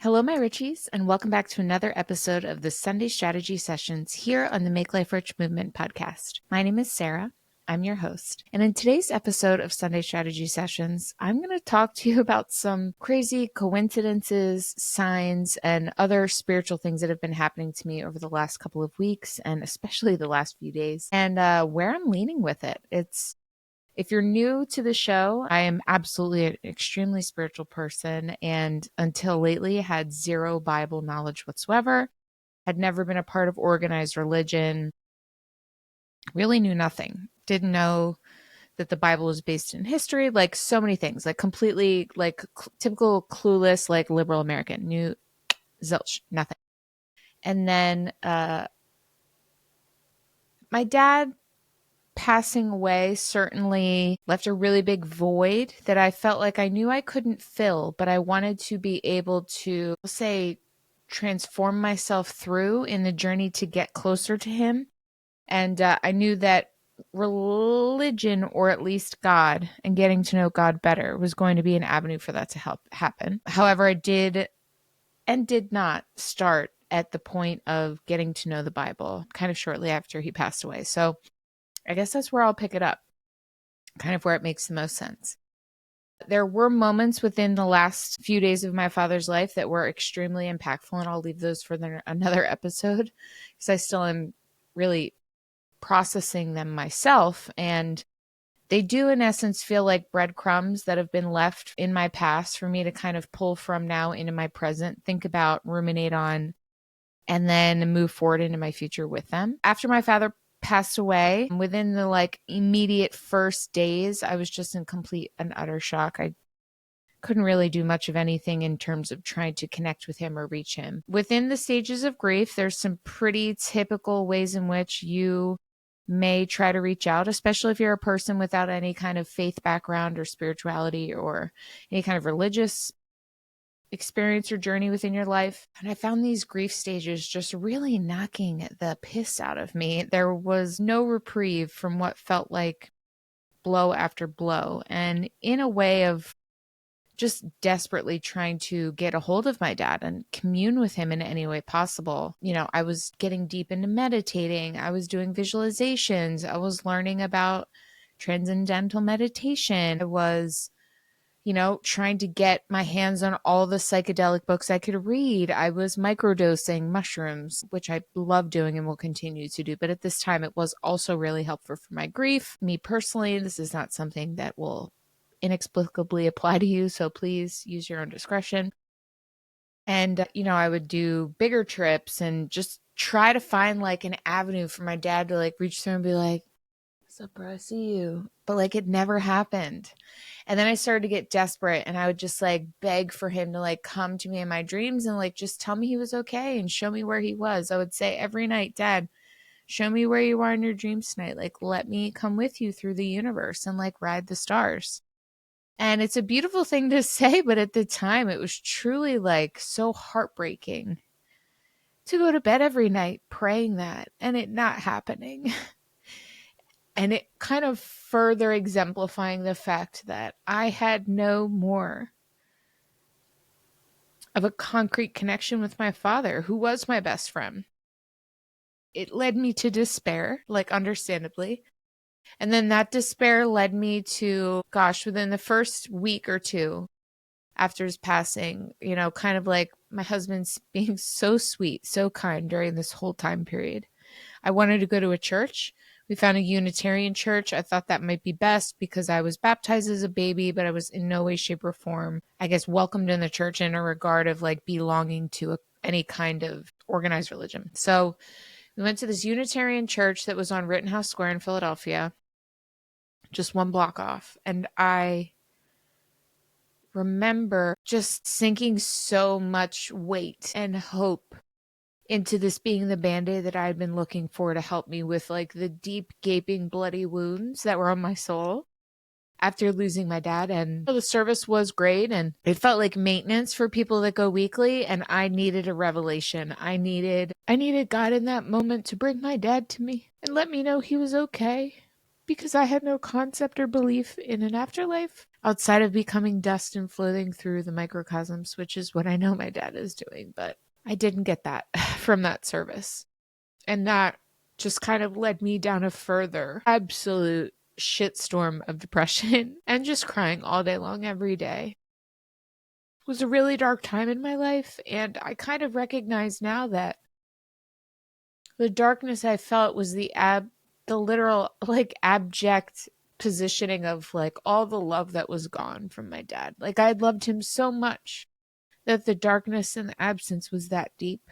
Hello, my Richies, and welcome back to another episode of the Sunday Strategy Sessions here on the Make Life Rich Movement podcast. My name is Sarah. I'm your host. And in today's episode of Sunday Strategy Sessions, I'm going to talk to you about some crazy coincidences, signs, and other spiritual things that have been happening to me over the last couple of weeks, and especially the last few days, and where I'm leaning with it. If you're new to the show, I am absolutely an extremely spiritual person, and until lately had zero Bible knowledge whatsoever, had never been a part of organized religion, really knew nothing, didn't know that the Bible was based in history, like so many things, like completely like typical clueless, like liberal American, knew zilch, nothing. And then my dad passing away certainly left a really big void that I felt like I knew I couldn't fill, but I wanted to be able to, say, transform myself through in the journey to get closer to him. And I knew that religion, or at least God, and getting to know God better was going to be an avenue for that to help happen. However, I did and did not start at the point of getting to know the Bible kind of shortly after he passed away. So I guess that's where I'll pick it up, kind of where it makes the most sense. There were moments within the last few days of my father's life that were extremely impactful, and I'll leave those for another episode because I still am really processing them myself. And they do, in essence, feel like breadcrumbs that have been left in my past for me to kind of pull from now into my present, think about, ruminate on, and then move forward into my future with them. After my father passed away, within the immediate first days, I was just in complete and utter shock. I couldn't really do much of anything in terms of trying to connect with him or reach him. Within the stages of grief, there's some pretty typical ways in which you may try to reach out, especially if you're a person without any kind of faith background or spirituality or any kind of religious experience or journey within your life. And I found these grief stages just really knocking the piss out of me. There was no reprieve from what felt like blow after blow. And in a way of just desperately trying to get a hold of my dad and commune with him in any way possible. I was getting deep into meditating. I was doing visualizations. I was learning about transcendental meditation. I was trying to get my hands on all the psychedelic books I could read. I was microdosing mushrooms, which I love doing and will continue to do. But at this time, it was also really helpful for my grief. Me personally, this is not something that will inexplicably apply to you, so please use your own discretion. And, I would do bigger trips and just try to find an avenue for my dad to reach through and be like, "What's up, bro? I see you." But it never happened. And then I started to get desperate, and I would just beg for him to come to me in my dreams and just tell me he was okay and show me where he was. I would say every night, "Dad, show me where you are in your dreams tonight. Let me come with you through the universe and ride the stars." And it's a beautiful thing to say, but at the time it was truly so heartbreaking to go to bed every night praying that and it not happening. And it kind of further exemplifying the fact that I had no more of a concrete connection with my father, who was my best friend. It led me to despair, understandably. And then that despair led me to, within the first week or two after his passing, kind of my husband's being so sweet, so kind during this whole time period. I wanted to go to a church. We found a Unitarian church. I thought that might be best because I was baptized as a baby, but I was in no way, shape, or form, I guess, welcomed in the church in a regard of belonging to any kind of organized religion. So we went to this Unitarian church that was on Rittenhouse Square in Philadelphia, just one block off. And I remember just sinking so much weight and hope into this being the Band-Aid that I had been looking for to help me with the deep, gaping, bloody wounds that were on my soul after losing my dad. And the service was great, and it felt like maintenance for people that go weekly, and I needed a revelation. I needed God in that moment to bring my dad to me and let me know he was okay. because I had no concept or belief in an afterlife outside of becoming dust and floating through the microcosms, which is what I know my dad is doing. But I didn't get that from that service. And that just kind of led me down a further absolute shitstorm of depression and just crying all day long every day. It was a really dark time in my life, and I kind of recognize now that the darkness I felt was the literal, like, abject positioning of like all the love that was gone from my dad. Like, I had loved him so much that the darkness and the absence was that deep.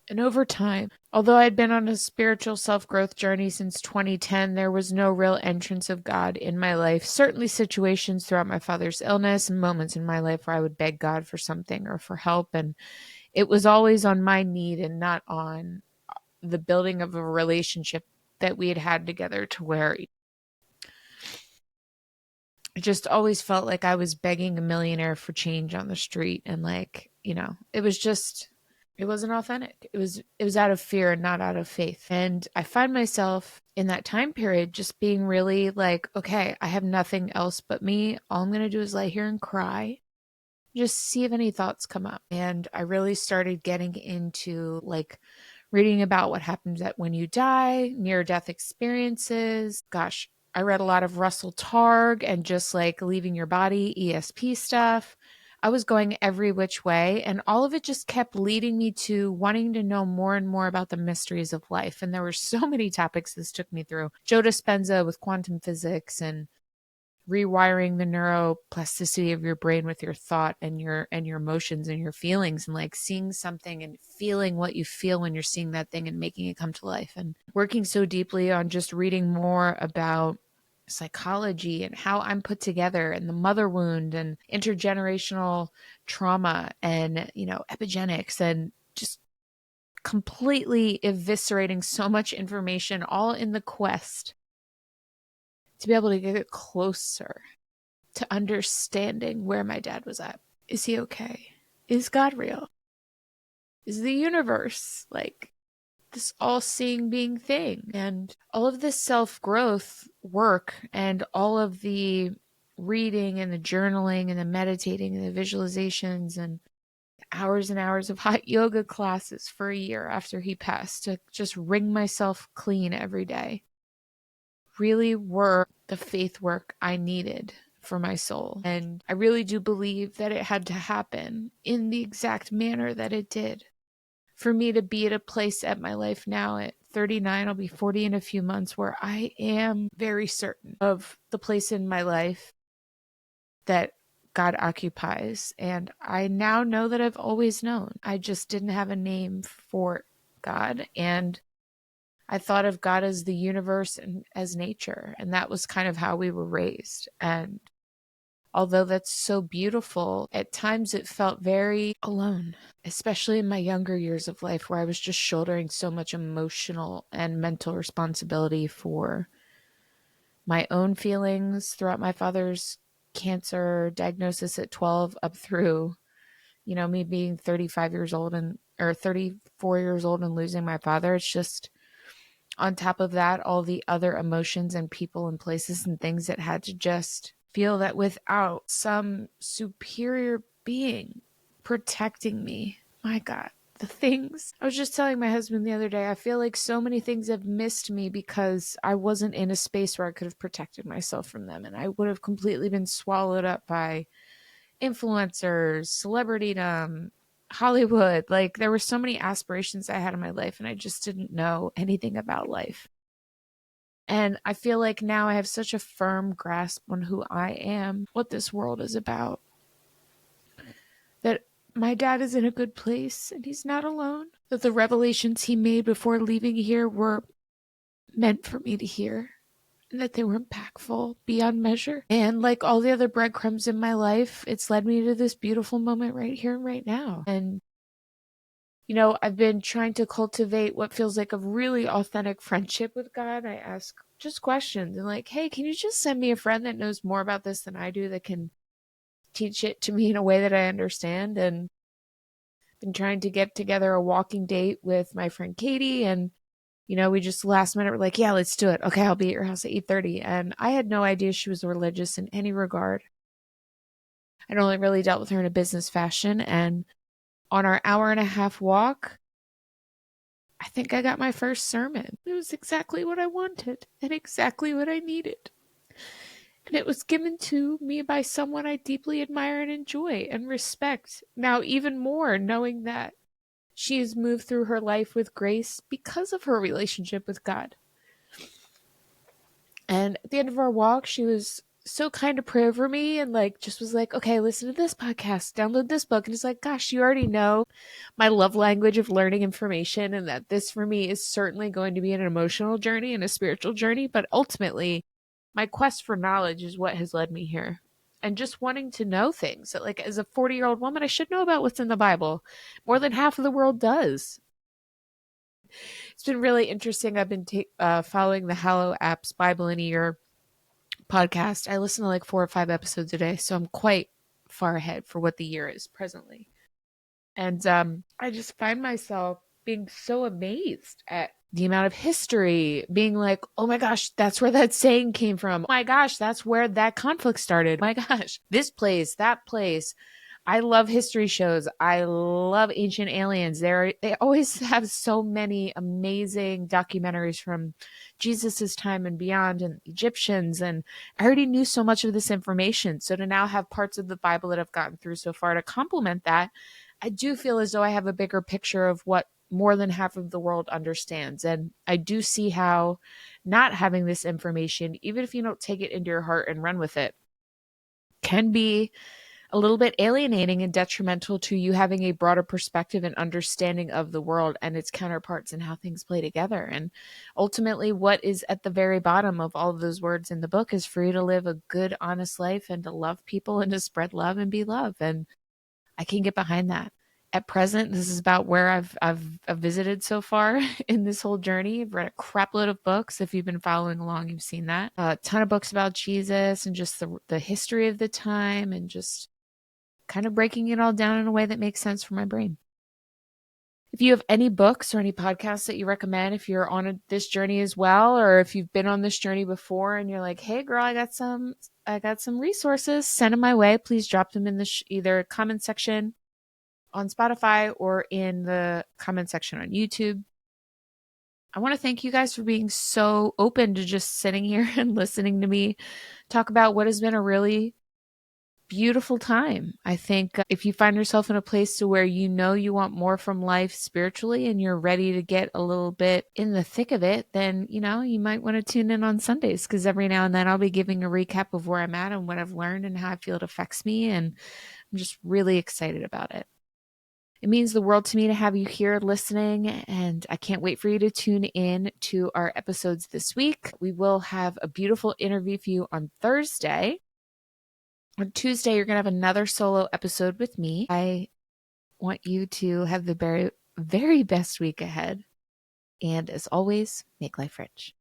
And over time, although I'd been on a spiritual self-growth journey since 2010, there was no real entrance of God in my life. Certainly situations throughout my father's illness and moments in my life where I would beg God for something or for help. And it was always on my need and not on the building of a relationship that we had had together, to where it just always felt like I was begging a millionaire for change on the street. And like, it was just, it wasn't authentic. It was out of fear and not out of faith. And I find myself in that time period just being really like, okay, I have nothing else but me. All I'm going to do is lay here and cry, just see if any thoughts come up. And I really started getting into like reading about what happens when you die, near-death experiences. Gosh, I read a lot of Russell Targ and just like leaving your body, ESP stuff. I was going every which way, and all of it just kept leading me to wanting to know more and more about the mysteries of life. And there were so many topics this took me through. Joe Dispenza with quantum physics and rewiring the neuroplasticity of your brain with your thought and your emotions and your feelings, and like seeing something and feeling what you feel when you're seeing that thing and making it come to life, and working so deeply on just reading more about psychology and how I'm put together and the mother wound and intergenerational trauma and epigenetics, and just completely eviscerating so much information, all in the quest to be able to get closer to understanding where my dad was at. Is he okay? Is God real? Is the universe like this all-seeing being thing? And all of this self-growth work and all of the reading and the journaling and the meditating and the visualizations and hours and hours of hot yoga classes for a year after he passed to just wring myself clean every day really were the faith work I needed for my soul. And I really do believe that it had to happen in the exact manner that it did for me to be at a place at my life now at 39, I'll be 40 in a few months, where I am very certain of the place in my life that God occupies. And I now know that I've always known. I just didn't have a name for God. And I thought of God as the universe and as nature. And that was kind of how we were raised. And although that's so beautiful, at times it felt very alone, especially in my younger years of life, where I was just shouldering so much emotional and mental responsibility for my own feelings throughout my father's cancer diagnosis at 12 up through, me being 35 years old or 34 years old and losing my father. It's just, on top of that, all the other emotions and people and places and things that had to just feel that without some superior being protecting me, my God, the things. I was just telling my husband the other day, I feel like so many things have missed me because I wasn't in a space where I could have protected myself from them. And I would have completely been swallowed up by influencers, celebritydom, Hollywood. Like, there were so many aspirations I had in my life, and I just didn't know anything about life. And I feel like now I have such a firm grasp on who I am, what this world is about, that my dad is in a good place and he's not alone. That the revelations he made before leaving here were meant for me to hear, and that they were impactful beyond measure. And like all the other breadcrumbs in my life, it's led me to this beautiful moment right here and right now. And I've been trying to cultivate what feels like a really authentic friendship with God. I ask just questions and like, hey, can you just send me a friend that knows more about this than I do, that can teach it to me in a way that I understand? And been trying to get together a walking date with my friend Katie, and We just last minute were like, yeah, let's do it. Okay, I'll be at your house at 8:30. And I had no idea she was religious in any regard. I'd only really dealt with her in a business fashion. And on our hour-and-a-half walk, I think I got my first sermon. It was exactly what I wanted and exactly what I needed. And it was given to me by someone I deeply admire and enjoy and respect. Now, even more, knowing that she has moved through her life with grace because of her relationship with God. And at the end of our walk, she was so kind to pray over me and just was like, okay, listen to this podcast, download this book. And it's like, gosh, you already know my love language of learning information, and that this for me is certainly going to be an emotional journey and a spiritual journey. But ultimately, my quest for knowledge is what has led me here. And just wanting to know things that, as a 40-year-old woman, I should know about what's in the Bible. More than half of the world does. It's been really interesting. I've been following the Hallow App's Bible in a Year podcast. I listen to 4 or 5 episodes a day, so I'm quite far ahead for what the year is presently. And I just find myself being so amazed at the amount of history, being like, oh my gosh, that's where that saying came from. Oh my gosh, that's where that conflict started. Oh my gosh, this place, that place. I love history shows. I love Ancient Aliens. They always have so many amazing documentaries from Jesus's time and beyond, and Egyptians. And I already knew so much of this information. So to now have parts of the Bible that I've gotten through so far to complement that, I do feel as though I have a bigger picture of what more than half of the world understands. And I do see how not having this information, even if you don't take it into your heart and run with it, can be a little bit alienating and detrimental to you having a broader perspective and understanding of the world and its counterparts and how things play together. And ultimately, what is at the very bottom of all of those words in the book is for you to live a good, honest life and to love people and to spread love and be love. And I can get behind that. At present, this is about where I've visited so far in this whole journey. I've read a crap load of books. If you've been following along, you've seen that. A ton of books about Jesus and just the history of the time, and just kind of breaking it all down in a way that makes sense for my brain. If you have any books or any podcasts that you recommend, if you're on this journey as well, or if you've been on this journey before and you're like, hey girl, I got some resources, send them my way. Please drop them in the either comment section on Spotify or in the comment section on YouTube. I want to thank you guys for being so open to just sitting here and listening to me talk about what has been a really beautiful time. I think if you find yourself in a place to where you want more from life spiritually and you're ready to get a little bit in the thick of it, then, you might want to tune in on Sundays, because every now and then I'll be giving a recap of where I'm at and what I've learned and how I feel it affects me. And I'm just really excited about it. It means the world to me to have you here listening, and I can't wait for you to tune in to our episodes this week. We will have a beautiful interview for you on Thursday. On Tuesday, you're going to have another solo episode with me. I want you to have the very, very best week ahead. And as always, make life rich.